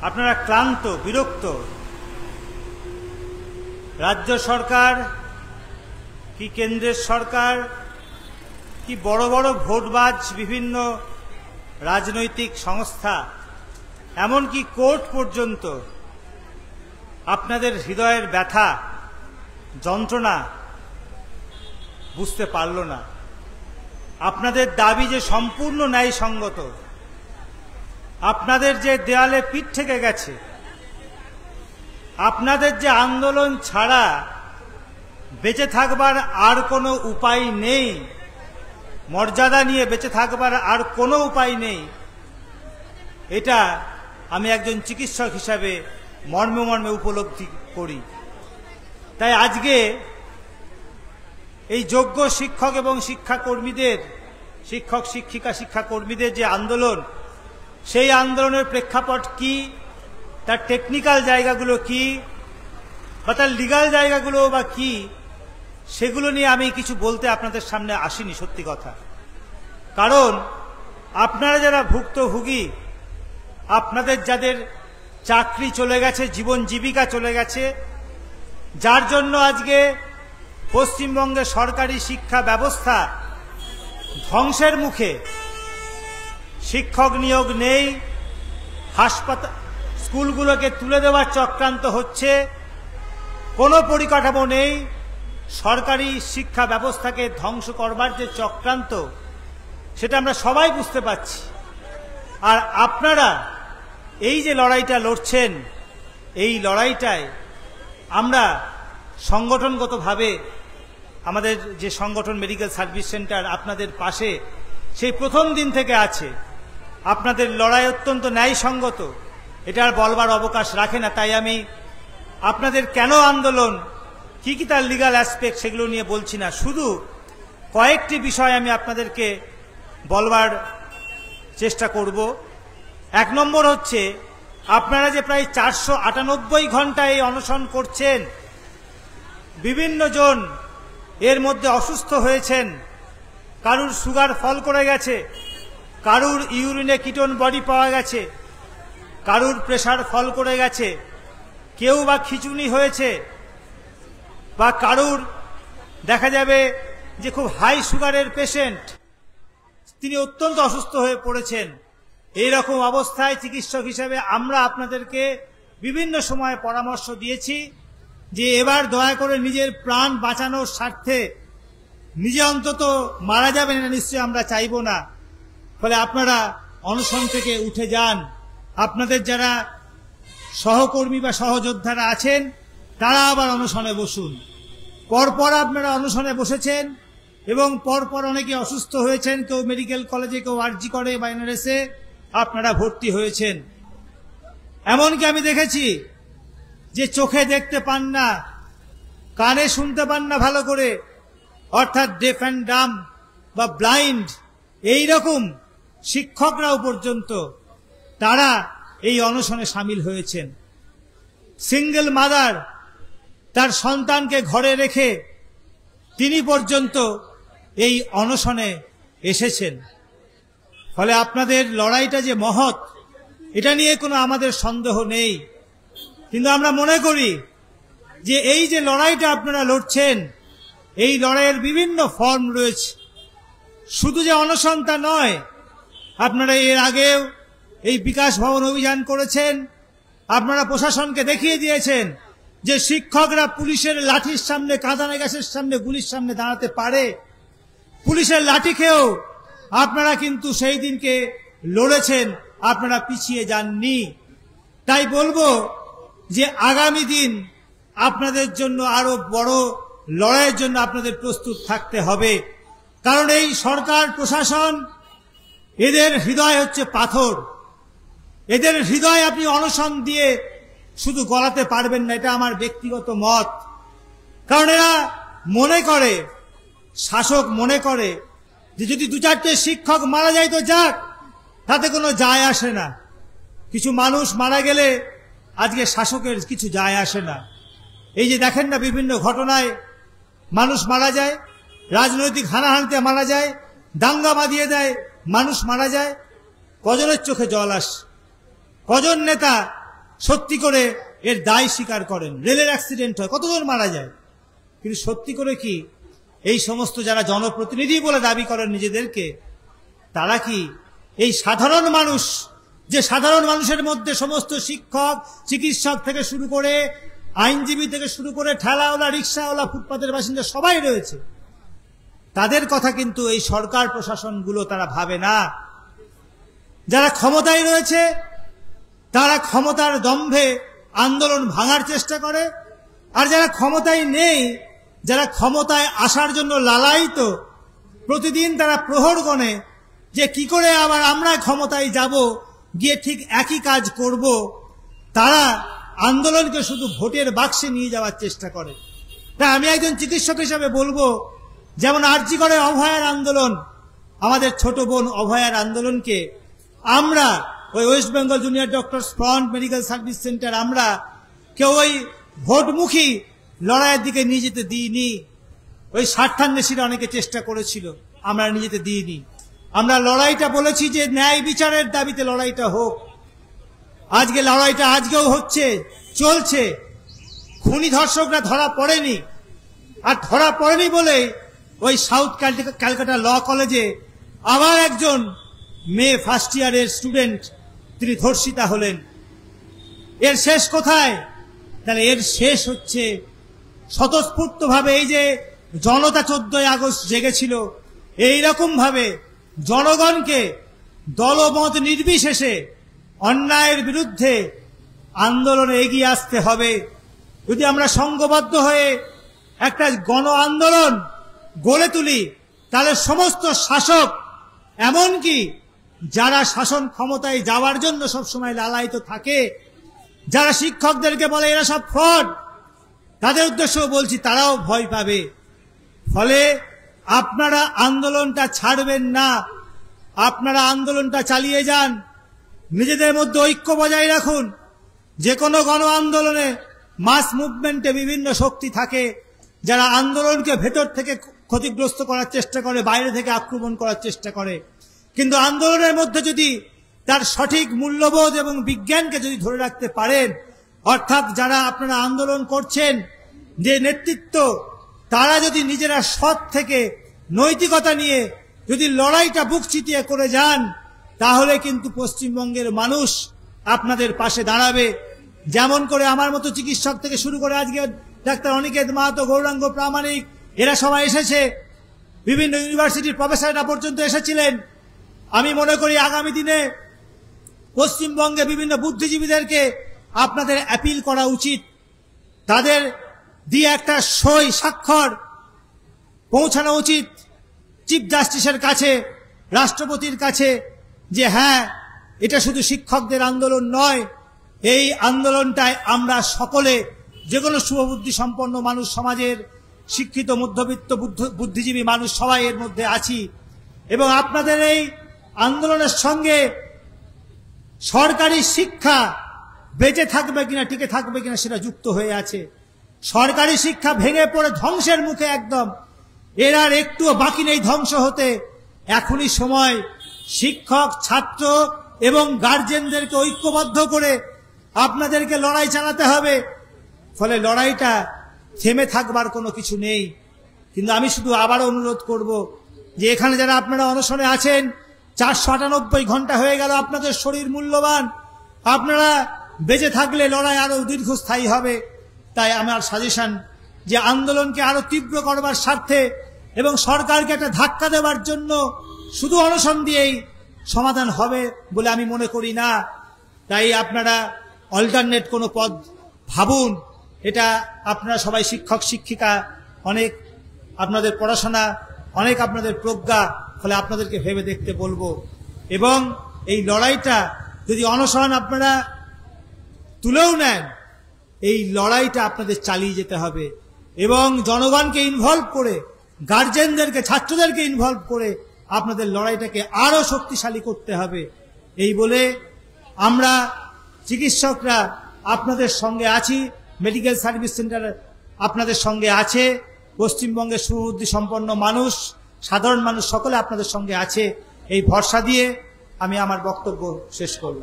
আপনারা ক্লান্ত, বিরক্ত। রাজ্য সরকার কি কেন্দ্রের সরকার কি বড় বড় ভোটবাজ বিভিন্ন রাজনৈতিক সংস্থা, এমনকি কোর্ট পর্যন্ত আপনাদের হৃদয়ের ব্যথা, যন্ত্রণা বুঝতে পারল না। আপনাদের দাবি যে সম্পূর্ণ ন্যায়সঙ্গত, আপনাদের যে দেয়ালে পিঠ থেকে গেছে, আপনাদের যে আন্দোলন ছাড়া বেঁচে থাকবার আর কোনো উপায় নেই, মর্যাদা নিয়ে বেঁচে থাকবার আর কোনো উপায় নেই, এটা আমি একজন চিকিৎসক হিসাবে মর্মে মর্মে উপলব্ধি করি। তাই আজকে এই যোগ্য শিক্ষক এবং শিক্ষাকর্মীদের, শিক্ষক শিক্ষিকা শিক্ষাকর্মীদের যে আন্দোলন, সেই আন্দোলনের প্রেক্ষাপট কি, তার টেকনিক্যাল জায়গাগুলো কি, বা তার লিগাল জায়গাগুলো বা কি, সেগুলো নিয়ে আমি কিছু বলতে আপনাদের সামনে আসিনি। সত্যি কথা, কারণ আপনারা যারা ভুক্তভোগী, আপনাদের যাদের চাকরি চলে গেছে, জীবন জীবিকা চলে গেছে, যার জন্য আজকে পশ্চিমবঙ্গের সরকারি শিক্ষা ব্যবস্থা ধ্বংসের মুখে, শিক্ষক নিয়োগ নেই, হাসপাতাল স্কুলগুলোকে তুলে দেওয়ার চক্রান্ত হচ্ছে, কোনো পরিকাঠামো নেই, সরকারি শিক্ষা ব্যবস্থাকে ধ্বংস করবার যে চক্রান্ত, সেটা আমরা সবাই বুঝতে পারছি। আর আপনারা এই যে লড়াইটা লড়ছেন, এই লড়াইটায় আমরা সংগঠনগতভাবে, আমাদের যে সংগঠন মেডিকেল সার্ভিস সেন্টার আপনাদের পাশে সেই প্রথম দিন থেকে আছে। আপনাদের লড়াই অত্যন্ত ন্যায়সঙ্গত, এটা আর বলবার অবকাশ রাখে না। তাই আমি আপনাদের কেন আন্দোলন, কি কি তার লিগাল অ্যাসপেক্ট, সেগুলো নিয়ে বলছি না। শুধু কয়েকটি বিষয় আমি আপনাদেরকে বলবার চেষ্টা করব। এক নম্বর হচ্ছে, আপনারা যে প্রায় 498 ঘন্টা এই অনশন করছেন, বিভিন্ন জন এর মধ্যে অসুস্থ হয়েছেন, কারুর সুগার ফল করে গেছে, কারুর ইউরিনে কিটোন বডি পাওয়া গেছে, কারুর প্রেসার ফল করে গেছে, কেউ বা খিঁচুনি হয়েছে, বা কারুর দেখা যাবে যে খুব হাই সুগারের পেশেন্ট, তিনি অত্যন্ত অসুস্থ হয়ে পড়েছেন। এই রকম অবস্থায় চিকিৎসক হিসেবে আমরা আপনাদেরকে বিভিন্ন সময় পরামর্শ দিয়েছি যে এবার দয়া করে নিজের প্রাণ বাঁচানোর স্বার্থে নিজে অন্তত মারা যাবেন না নিশ্চয়ই আমরা চাইব না, ফলে আপনারা অনশন থেকে উঠে যান। আপনাদের যারা সহকর্মী বা সহযোদ্ধারা আছেন, তারা আবার অনশনে বসুন। পরপর আপনারা অনশনে বসেছেন এবং পরপর অনেকে অসুস্থ হয়েছেন, কেউ মেডিকেল কলেজে, কেউ আরজি করে বা এনআরএসে আপনারা ভর্তি হয়েছেন। এমনকি আমি দেখেছি যে চোখে দেখতে পান না, কানে শুনতে পান না ভালো করে, অর্থাৎ ডেফ অ্যান্ড ডাম বা ব্লাইন্ড, এই রকম শিক্ষকরাও পর্যন্ত তারা এই অনশনে সামিল হয়েছেন। সিঙ্গেল মাদার, তার সন্তানকে ঘরে রেখে তিনি পর্যন্ত এই অনশনে এসেছেন। ফলে আপনাদের লড়াইটা যে মহৎ, এটা নিয়ে কোনো আমাদের সন্দেহ নেই। কিন্তু আমরা মনে করি যে এই যে লড়াইটা আপনারা লড়ছেন, এই লড়াইয়ের বিভিন্ন ফর্ম রয়েছে। শুধু যে অনশন তা নয়, আপনারা এর আগেও এই বিকাশ ভবন অভিযান করেছেন, আপনারা প্রশাসনকে দেখিয়ে দিয়েছেন যে শিক্ষকরা পুলিশের লাঠির সামনে, কাঁদানে গ্যাসের সামনে, গুলির সামনে দাঁড়াতে পারে। পুলিশের লাঠি খেয়েও আপনারা কিন্তু সেই দিনকে লড়েছেন, আপনারা পিছিয়ে যাননি। তাই বলবো যে আগামী দিন আপনাদের জন্য আরো বড় লড়াইয়ের জন্য আপনাদের প্রস্তুত থাকতে হবে। কারণ এই সরকার প্রশাসন, এদের হৃদয় হচ্ছে পাথর। এদের হৃদয় আপনি অনশন দিয়ে শুধু গলাতে পারবেন না, এটা আমার ব্যক্তিগত মত। কারণ এরা মনে করে, শাসক মনে করে যে যদি 2-4টে শিক্ষক মারা যায় তো যাক, তাতে কোনো যায় আসে না। কিছু মানুষ মারা গেলে আজকে শাসকের কিছু যায় আসে না। এই যে দেখেন না, বিভিন্ন ঘটনায় মানুষ মারা যায়, রাজনৈতিক হানাহানিতে মারা যায়, দাঙ্গা বাঁধিয়ে দেয়, মানুষ মারা যায়, কজনের চোখে জল আসে? কজন নেতা সত্যি করে এর দায় স্বীকার করেন। রেলের অ্যাক্সিডেন্ট হয়, কতজন মারা যায়, কিন্তু সত্যি করে কি এই সমস্ত যারা জনপ্রতিনিধি বলে দাবি করেন নিজেদেরকে, তারা কি এই সাধারণ মানুষ, যে সাধারণ মানুষের মধ্যে সমস্ত শিক্ষক, চিকিৎসক থেকে শুরু করে আইনজীবী থেকে শুরু করে ঠেলাওয়ালা, রিক্সাওয়ালা, ফুটপাতের বাসিন্দা সবাই রয়েছে, তাদের কথা কিন্তু এই সরকার প্রশাসনগুলো তারা ভাবে না। যারা ক্ষমতায় রয়েছে তারা ক্ষমতার দম্ভে আন্দোলন ভাঙার চেষ্টা করে, আর যারা ক্ষমতায় নেই, যারা ক্ষমতায় আসার জন্য লালায়িত, প্রতিদিন তারা প্রহর গণে যে কি করে আবার আমরা ক্ষমতায় যাব, গিয়ে ঠিক একই কাজ করব, তারা আন্দোলনকে শুধু ভোটের বাক্সে নিয়ে যাওয়ার চেষ্টা করে। তাই আমি একজন চিকিৎসক হিসাবে বলবো, যেমন আরজি করে অভয়ার আন্দোলন, আমাদের ছোট বোন অভয়ার আন্দোলনকে আমরা ওই West Bengal junior doctors front medical service centre আমরা কেউ ওই ভোটমুখী লড়াইয়ের দিকে নিয়ে যেতে দিইনি। ওই স্বার্থান্বেষীরা অনেকে চেষ্টা করেছিল, আমরা নিয়ে যেতে দিইনি। আমরা লড়াইটা বলেছি যে ন্যায় বিচারের দাবিতে লড়াইটা হোক। আজকে লড়াইটা আজকেও হচ্ছে, চলছে। খুনি ধর্ষকরা ধরা পড়েনি, আর ধরা পড়েনি বলে ওই সাউথ ক্যালকাটা ল কলেজে আবার একজন মেয়ে ফার্স্ট ইয়ারের স্টুডেন্ট তিনি ধর্ষিতা হলেন। এর শেষ কোথায়? তাহলে এর শেষ হচ্ছে স্বতঃস্ফূর্তভাবে এই যে জনতা 14ই আগস্ট জেগেছিল, এইরকম ভাবে জনগণকে দলমত নির্বিশেষে অন্যায়ের বিরুদ্ধে আন্দোলনে এগিয়ে আসতে হবে। যদি আমরা সংঘবদ্ধ হয়ে একটা গণ আন্দোলন গড়ে তুলি, তাহলে সমস্ত শাসক, এমনকি যারা শাসন ক্ষমতায় যাওয়ার জন্য সবসময় লালায়িত থাকে, যারা শিক্ষকদেরকে বলে এরা সব ফ্রড, তাদের উদ্দেশ্যও বলছি, তারাও ভয় পাবে। ফলে আপনারা আন্দোলনটা ছাড়বেন না, আপনারা আন্দোলনটা চালিয়ে যান, নিজেদের মধ্যে ঐক্য বজায় রাখুন। যে কোনো গণ আন্দোলনে, মাস মুভমেন্টে বিভিন্ন শক্তি থাকে যারা আন্দোলনকে ভেতর থেকে ক্ষতিগ্রস্ত করার চেষ্টা করে, বাইরে থেকে আক্রমণ করার চেষ্টা করে। কিন্তু আন্দোলনের মধ্যে যদি তার সঠিক মূল্যবোধ এবং বিজ্ঞানকে যদি ধরে রাখতে পারেন, অর্থাৎ যারা আপনারা আন্দোলন করছেন, যে নেতৃত্ব, তারা যদি নিজেরা সৎ থেকে নৈতিকতা নিয়ে যদি লড়াইটা বুক চিতিয়ে করে যান, তাহলে কিন্তু পশ্চিমবঙ্গের মানুষ আপনাদের পাশে দাঁড়াবে। যেমন করে আমার মতো চিকিৎসক থেকে শুরু করে আজকে ডাক্তার অনিকেত মাহাতো, গৌরাঙ্গ প্রামাণিক, এরা সবাই এসেছে, বিভিন্ন ইউনিভার্সিটির প্রফেসররা পর্যন্ত এসেছিলেন। আমি মনে করি আগামী দিনে পশ্চিমবঙ্গে বিভিন্ন বুদ্ধিজীবীদেরকে আপনাদের অ্যাপিল করা উচিত, তাদের দিয়ে একটা সই স্বাক্ষর পৌঁছানো উচিত চিফ জাস্টিসের কাছে, রাষ্ট্রপতির কাছে, যে হ্যাঁ, এটা শুধু শিক্ষকদের আন্দোলন নয়, এই আন্দোলনটায় আমরা সকলে, যে কোনো শুভবুদ্ধি সম্পন্ন মানুষ, সমাজের শিক্ষিত মধ্যবিত্ত বুদ্ধিজীবী মানুষ সবাই এর মধ্যে আছি। এবং আপনাদের এই আন্দোলনের সঙ্গে সরকারি শিক্ষা বেঁচে থাকবে কিনা, টিকে থাকবে কিনা, সেটা যুক্ত হয়ে আছে। সরকারি শিক্ষা ভেঙে পড়ে ধ্বংসের মুখে একদম, এর আর একটুও বাকি নেই ধ্বংস হতে। এখনই সময় শিক্ষক, ছাত্র এবং গার্জেনদেরকে ঐক্যবদ্ধ করে আপনাদেরকে লড়াই চালাতে হবে। ফলে লড়াইটা থেমে থাকবার কোনো কিছু নেই। কিন্তু আমি শুধু আবারও অনুরোধ করব যে এখানে যারা আপনারা অনশনে আছেন, 498 ঘন্টা হয়ে গেল, আপনাদের শরীর মূল্যবান, আপনারা বেঁচে থাকলে লড়াই আরো দীর্ঘস্থায়ী হবে। তাই আমার সাজেশন যে আন্দোলনকে আরো তীব্র করবার স্বার্থে এবং সরকারকে একটা ধাক্কা দেওয়ার জন্য শুধু অনশন দিয়েই সমাধান হবে বলে আমি মনে করি না। তাই আপনারা অল্টারনেট কোনো পথ ভাবুন। এটা আপনারা সবাই শিক্ষক শিক্ষিকা, অনেক আপনাদের পড়াশোনা, অনেক আপনাদের প্রজ্ঞা, ফলে আপনাদেরকে ভেবে দেখতে বলবো। এবং এই লড়াইটা যদি অনশন আপনারা তুলেও নেন, এই লড়াইটা আপনাদের চালিয়ে যেতে হবে এবং জনগণকে ইনভলভ করে, গার্জেনদেরকে, ছাত্রদেরকে ইনভলভ করে আপনাদের লড়াইটাকে আরো শক্তিশালী করতে হবে। এই বলে আমরা চিকিৎসকরা আপনাদের সঙ্গে আছি, মেডিকেল সার্ভিস সেন্টার আপনাদের সঙ্গে আছে, পশ্চিমবঙ্গের সুবুদ্ধি সম্পন্ন মানুষ, সাধারণ মানুষ সকলে আপনাদের সঙ্গে আছে। এই ভরসা দিয়ে আমি আমার বক্তব্য শেষ করব।